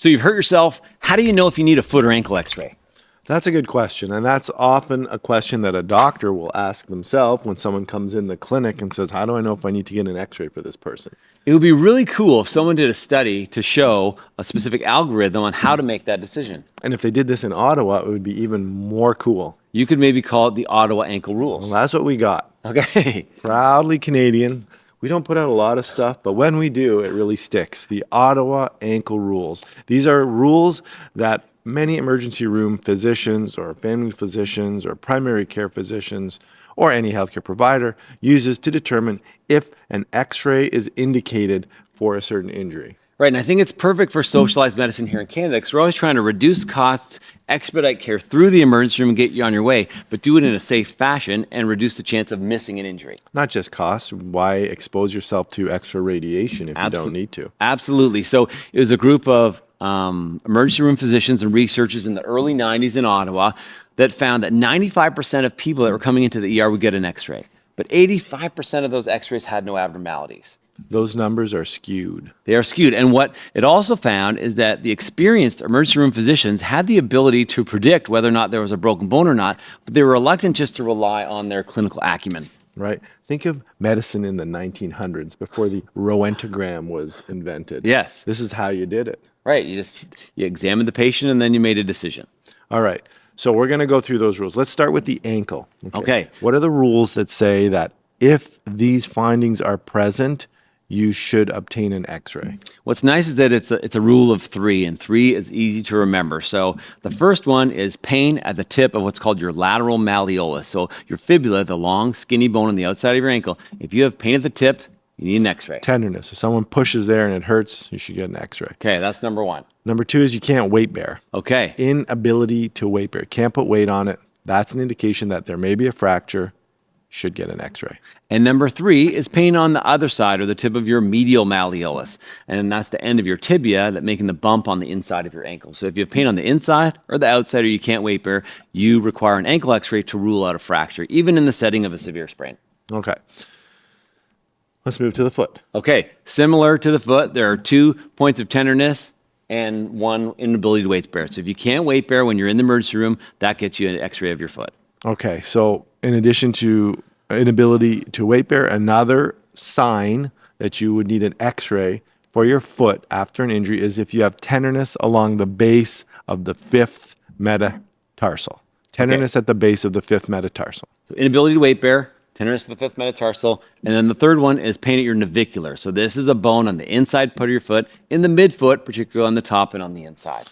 So you've hurt yourself. How do you know if you need a foot or ankle x-ray? That's a good question, and that's often a question that a doctor will ask themselves when someone comes in the clinic and says, how do I know if I need to get an x-ray for this person? It would be really cool if someone did a study to show a specific algorithm on how to make that decision. And if they did this in Ottawa, it would be even more cool. You could maybe call it the Ottawa ankle rules. Well, that's what we got. Okay. Proudly Canadian. We don't put out a lot of stuff, but when we do, it really sticks. The Ottawa ankle rules. These are rules that many emergency room physicians or family physicians or primary care physicians or any healthcare provider uses to determine if an x-ray is indicated for a certain injury. Right, and I think it's perfect for socialized medicine here in Canada because we're always trying to reduce costs, expedite care through the emergency room and get you on your way, but do it in a safe fashion and reduce the chance of missing an injury. Not just costs. Why expose yourself to extra radiation if you don't need to? Absolutely. So it was a group of emergency room physicians and researchers in the early 90s in Ottawa that found that 95% of people that were coming into the ER would get an x-ray, but 85% of those x-rays had no abnormalities. Those numbers are skewed. They are skewed. And what it also found is that the experienced emergency room physicians had the ability to predict whether or not there was a broken bone or not, but they were reluctant just to rely on their clinical acumen. Right. Think of medicine in the 1900s before the röntgen was invented. Yes. This is how you did it. Right. You examined the patient and then you made a decision. All right. So we're going to go through those rules. Let's start with the ankle. Okay. What are the rules that say that if these findings are present, you should obtain an x-ray? What's nice is that it's a rule of three, and three is easy to remember. So the first one is pain at the tip of what's called your lateral malleolus. So your fibula, the long, skinny bone on the outside of your ankle. If you have pain at the tip, you need an x-ray. Tenderness. If someone pushes there and it hurts, you should get an x-ray. Okay, that's number one. Number two is you can't weight bear. Okay. Inability to weight bear. Can't put weight on it. That's an indication that there may be a fracture. Should get an x-ray. And number three is pain on the other side or the tip of your medial malleolus. And that's the end of your tibia that making the bump on the inside of your ankle. So if you have pain on the inside or the outside or you can't weight bear, you require an ankle x-ray to rule out a fracture, even in the setting of a severe sprain. Okay. Let's move to the foot. Okay, similar to the foot, there are 2 points of tenderness and one inability to weight bear. So if you can't weight bear when you're in the emergency room, that gets you an x-ray of your foot. Okay, so in addition to inability to weight bear, another sign that you would need an x-ray for your foot after an injury is if you have tenderness along the base of the fifth metatarsal. Tenderness at the base of the fifth metatarsal. So inability to weight bear, tenderness of the fifth metatarsal, and then the third one is pain at your navicular. So this is a bone on the inside part of your foot, in the midfoot, particularly on the top and on the inside.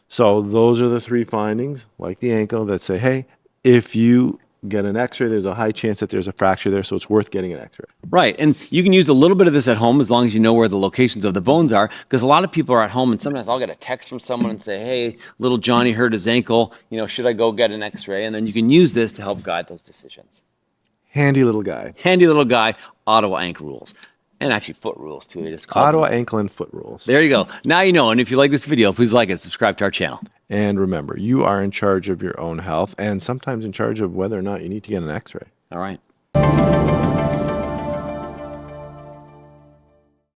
So those are the three findings, like the ankle, that say, hey, if you get an x-ray, there's a high chance that there's a fracture there, so it's worth getting an x-ray. Right, and you can use a little bit of this at home as long as you know where the locations of the bones are, because a lot of people are at home and sometimes I'll get a text from someone and say, hey, little Johnny hurt his ankle, should I go get an x-ray? And then you can use this to help guide those decisions. Handy little guy. Handy little guy, Ottawa ankle rules. And actually foot rules too. They just call Ottawa ankle and foot rules. There you go. Now you know, and if you like this video, please like it, subscribe to our channel. And remember, you are in charge of your own health and sometimes in charge of whether or not you need to get an x-ray. All right.